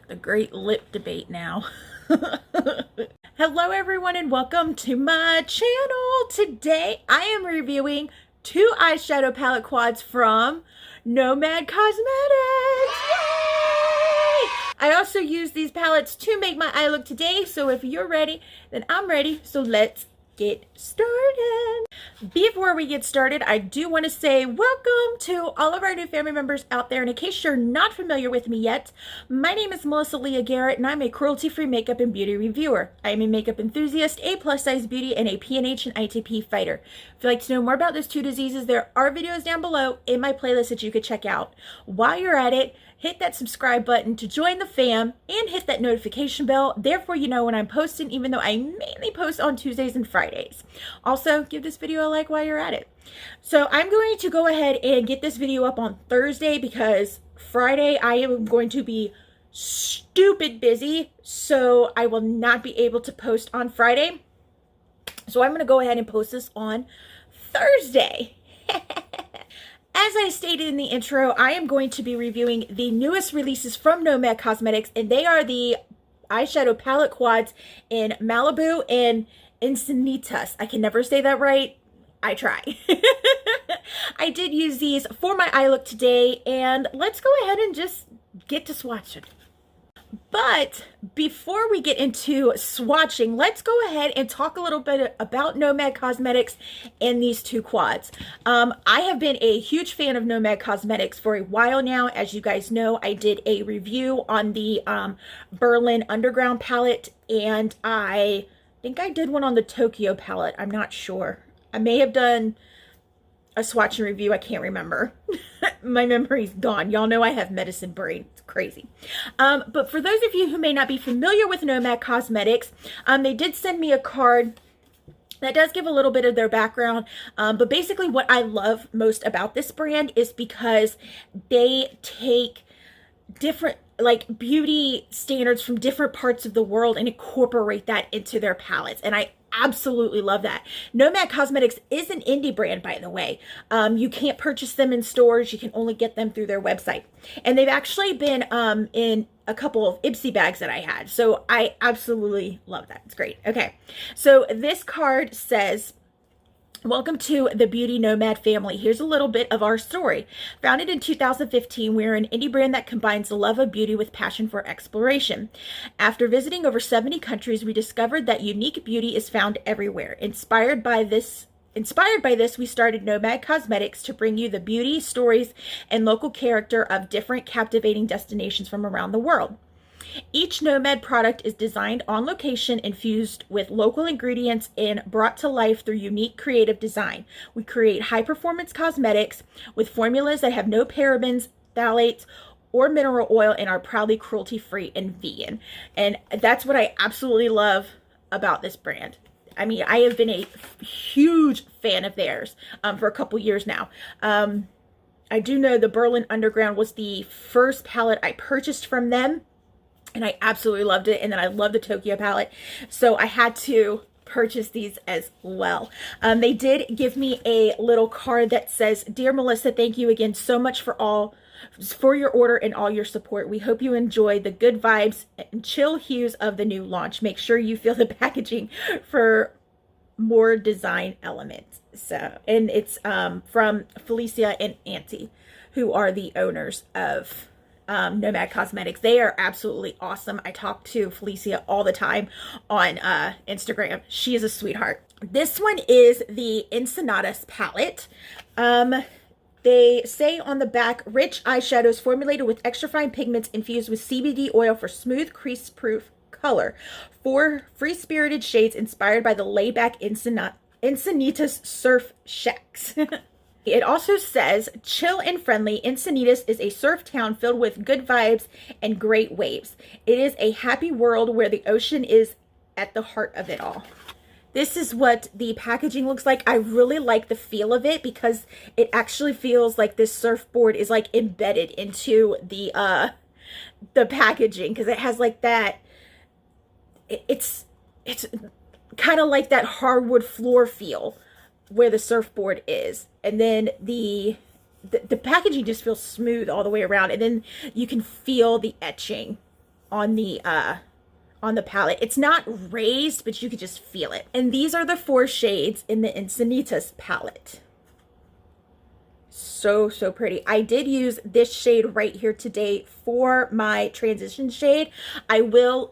The great lip debate now. Hello everyone and welcome to my channel. Today I am reviewing two eyeshadow palette quads from Nomad Cosmetics. Yay! I also use these palettes to make my eye look today, so if you're ready, then I'm ready. So let's get started. Before we get started, I do want to say welcome to all of our new family members out there. And in case you're not familiar with me yet, my name is Melissa Leah Garrett and I'm a cruelty-free makeup and beauty reviewer. I am a makeup enthusiast, a plus-size beauty, and a PNH and ITP fighter. If you'd like to know more about those two diseases, there are videos down below in my playlist that you could check out. While you're at it, hit that subscribe button to join the fam and hit that notification bell. Therefore, you know when I'm posting, even though I mainly post on Tuesdays and Fridays. Also, give this video a like while you're at it. So I'm going to go ahead and get this video up on Thursday because Friday I am going to be stupid busy. So I will not be able to post on Friday. So I'm going to go ahead and post this on Thursday. As I stated in the intro, I am going to be reviewing the newest releases from Nomad Cosmetics, and they are the eyeshadow palette quads in Malibu and Encinitas. I can never say that right. I try. I did use these for my eye look today, and let's go ahead and just get to swatching. But before we get into swatching, let's go ahead and talk a little bit about Nomad Cosmetics and these two quads. I have been a huge fan of Nomad Cosmetics for a while now. As you guys know, I did a review on the Berlin Underground palette, and I think I did one on the Tokyo palette. I'm not sure. I may have done a swatch and review. I can't remember. My memory's gone. Y'all know I have medicine brain. It's crazy. But for those of you who may not be familiar with Nomad Cosmetics, they did send me a card that does give a little bit of their background. But basically what I love most about this brand is because they take different like beauty standards from different parts of the world and incorporate that into their palettes. And I absolutely love that. Nomad Cosmetics is an indie brand, by the way. You can't purchase them in stores. You can only get them through their website. And they've actually been in a couple of Ipsy bags that I had. So I absolutely love that. It's great. Okay. So this card says, welcome to the Beauty Nomad family. Here's a little bit of our story. Founded in 2015, we're an indie brand that combines the love of beauty with passion for exploration. After visiting over 70 countries, we discovered that unique beauty is found everywhere. Inspired by this, we started Nomad Cosmetics to bring you the beauty, stories, and local character of different captivating destinations from around the world. Each Nomad product is designed on location, infused with local ingredients, and brought to life through unique creative design. We create high-performance cosmetics with formulas that have no parabens, phthalates, or mineral oil and are proudly cruelty-free and vegan. And that's what I absolutely love about this brand. I mean, I have been a huge fan of theirs for a couple years now. I do know the Berlin Underground was the first palette I purchased from them, and I absolutely loved it. And then I love the Tokyo palette. So I had to purchase these as well. They did give me a little card that says, "Dear Melissa, thank you again so much for your order and all your support. We hope you enjoy the good vibes and chill hues of the new launch. Make sure you feel the packaging for more design elements." So, and it's from Felicia and Auntie, who are the owners of Nomad Cosmetics. They are absolutely awesome. I talk to Felicia all the time on Instagram. She is a sweetheart. This one is the Encinitas Palette. They say on the back, rich eyeshadows formulated with extra fine pigments infused with CBD oil for smooth, crease-proof color. 4 free-spirited shades inspired by the laid-back Encinitas surf shacks. It also says, chill and friendly, Encinitas is a surf town filled with good vibes and great waves. It is a happy world where the ocean is at the heart of it all. This is what the packaging looks like. I really like the feel of it because it actually feels like this surfboard is like embedded into the packaging, because it has like that, it's kind of like that hardwood floor feel where the surfboard is, and then the packaging just feels smooth all the way around, and then you can feel the etching on the palette. It's not raised, but you could just feel it. And these are the 4 shades in the Encinitas palette. So, so pretty. I did use this shade right here today for my transition shade. I will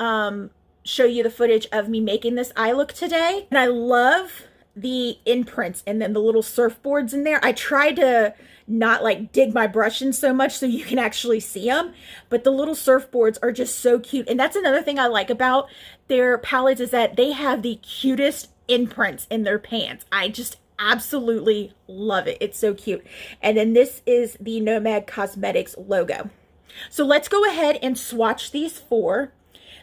show you the footage of me making this eye look today. And I love the imprints and then the little surfboards in there. I tried to not like dig my brush in so much so you can actually see them, but the little surfboards are just so cute. And that's another thing I like about their palettes, is that they have the cutest imprints in their pans. I just absolutely love it. It's so cute. And then this is the Nomad Cosmetics logo. So let's go ahead and swatch these 4.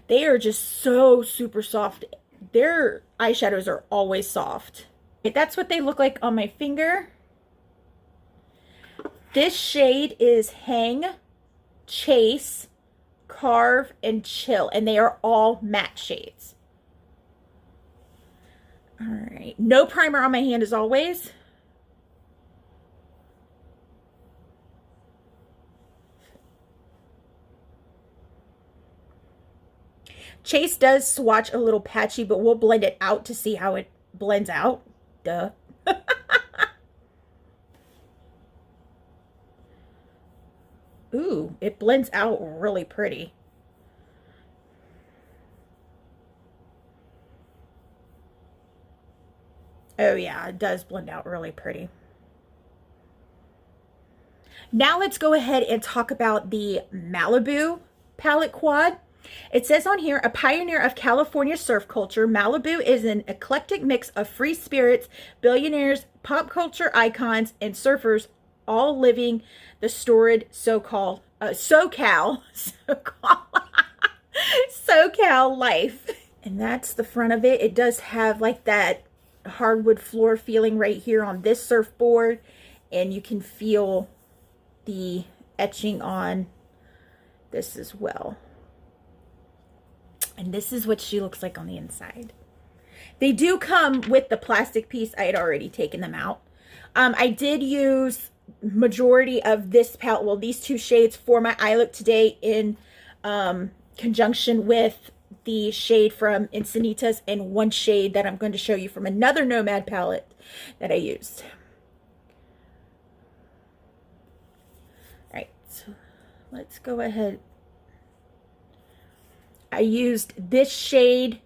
They are just so super soft. Their eyeshadows are always soft. That's what they look like on my finger. This shade is Hang, Chase, Carve, and Chill, and they are all matte shades. All right, no primer on my hand as always. Chase does swatch a little patchy, but we'll blend it out to see how it blends out. Duh. Ooh, it blends out really pretty. Oh yeah, it does blend out really pretty. Now let's go ahead and talk about the Malibu palette quad. It says on here, a pioneer of California surf culture, Malibu is an eclectic mix of free spirits, billionaires, pop culture icons, and surfers, all living the storied SoCal life. And that's the front of it. It does have like that hardwood floor feeling right here on this surfboard, and you can feel the etching on this as well. And this is what she looks like on the inside. They do come with the plastic piece. I had already taken them out. I did use majority of this palette, well, these 2 shades for my eye look today in conjunction with the shade from Encinitas and 1 shade that I'm going to show you from another Nomad palette that I used. All right, so let's go ahead. I used this shade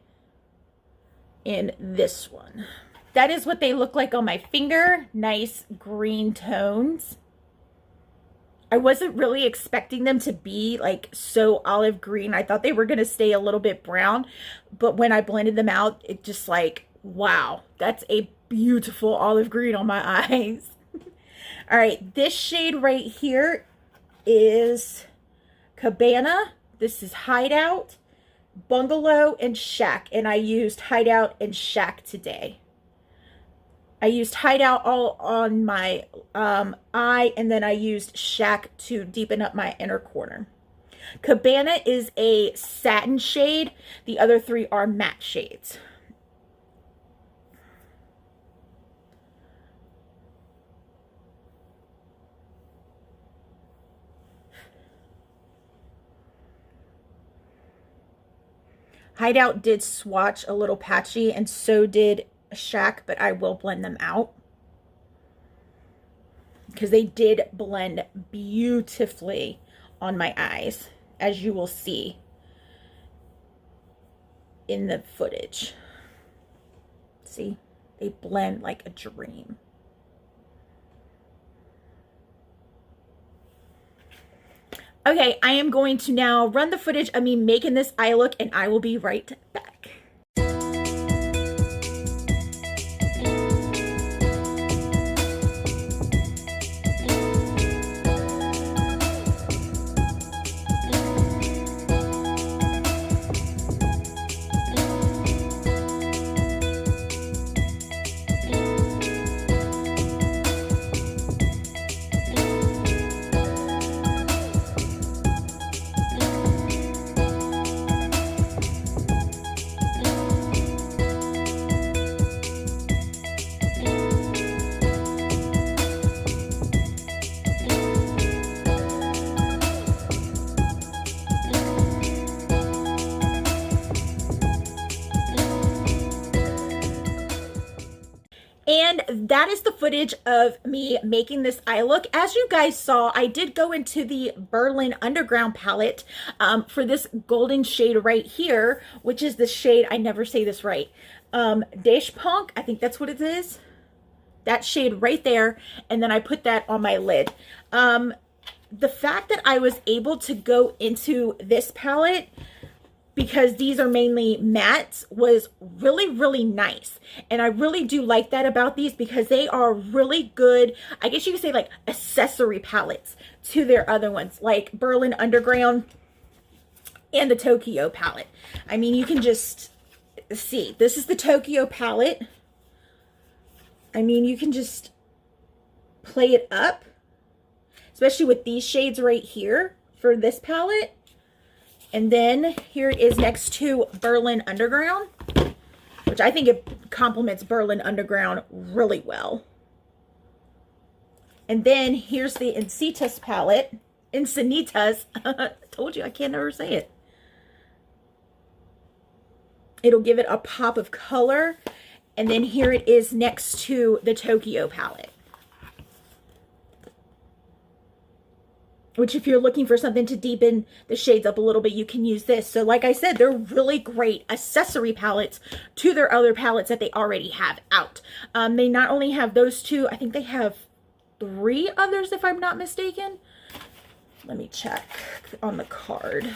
in this one. That is what they look like on my finger. Nice green tones. I wasn't really expecting them to be like so olive green. I thought they were going to stay a little bit brown, but when I blended them out, it just like, wow, that's a beautiful olive green on my eyes. All right, this shade right here is Cabana. This is Hideout, Bungalow, and Shack, and I used Hideout and Shack today. I used Hideout all on my eye, and then I used Shack to deepen up my inner corner. Cabana is a satin shade. The other 3 are matte shades. Hideout did swatch a little patchy, and so did Shack, but I will blend them out because they did blend beautifully on my eyes, as you will see in the footage. See, they blend like a dream. Okay, I am going to now run the footage of me making this eye look, and I will be right back. that is the footage of me making this eye look. As you guys saw, I did go into the Berlin Underground palette for this golden shade right here, which is the shade, I never say this right, Dash Punk, I think that's what it is. That shade right there, and then I put that on my lid. The fact that I was able to go into this palette, because these are mainly mattes, was really, really nice. And I really do like that about these, because they are really good, I guess you could say like accessory palettes to their other ones, like Berlin Underground and the Tokyo palette. I mean, you can just see, this is the Tokyo palette. I mean, you can just play it up, especially with these shades right here for this palette. And then here it is next to Berlin Underground, which I think it complements Berlin Underground really well. And then here's the Encinitas palette. Encinitas. I told you I can't ever say it. It'll give it a pop of color. And then here it is next to the Tokyo palette, which if you're looking for something to deepen the shades up a little bit, you can use this. So like I said, they're really great accessory palettes to their other palettes that they already have out. They not only have those two, I think they have 3 others if I'm not mistaken. Let me check on the card.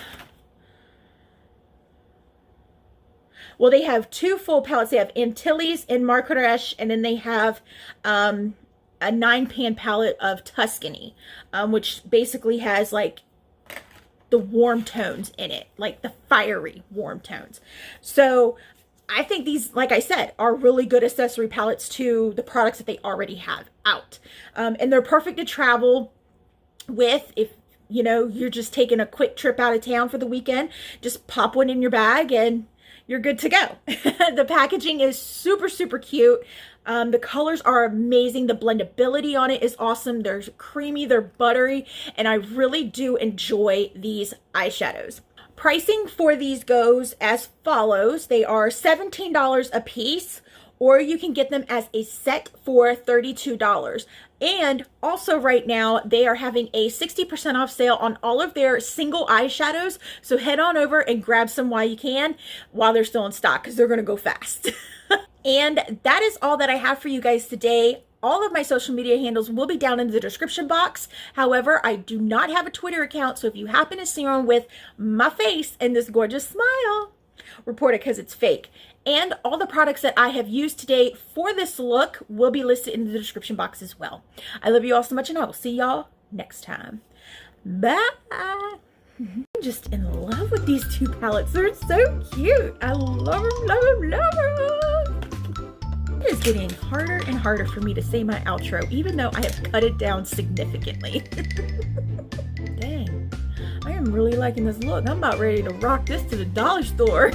Well, they have 2 full palettes. They have Antilles and Marrakesh, and then they have a 9-pan palette of Tuscany, which basically has like the warm tones in it, like the fiery warm tones. So I think these, like I said, are really good accessory palettes to the products that they already have out. And they're perfect to travel with if, you know, you're just taking a quick trip out of town for the weekend. Just pop one in your bag and you're good to go. The packaging is super, super cute. The colors are amazing. The blendability on it is awesome. They're creamy, they're buttery, and I really do enjoy these eyeshadows. Pricing for these goes as follows. They are $17 a piece, or you can get them as a set for $32. And also right now, they are having a 60% off sale on all of their single eyeshadows. So head on over and grab some while you can, while they're still in stock, because they're going to go fast. And that is all that I have for you guys today. All of my social media handles will be down in the description box. However, I do not have a Twitter account. So if you happen to see one with my face and this gorgeous smile, report it because it's fake. And all the products that I have used today for this look will be listed in the description box as well. I love you all so much, and I will see y'all next time. Bye. I'm just in love with these 2 palettes. They're so cute. I love them, love them, love them. It is getting harder and harder for me to say my outro, even though I have cut it down significantly. Dang. I am really liking this look. I'm about ready to rock this to the dollar store.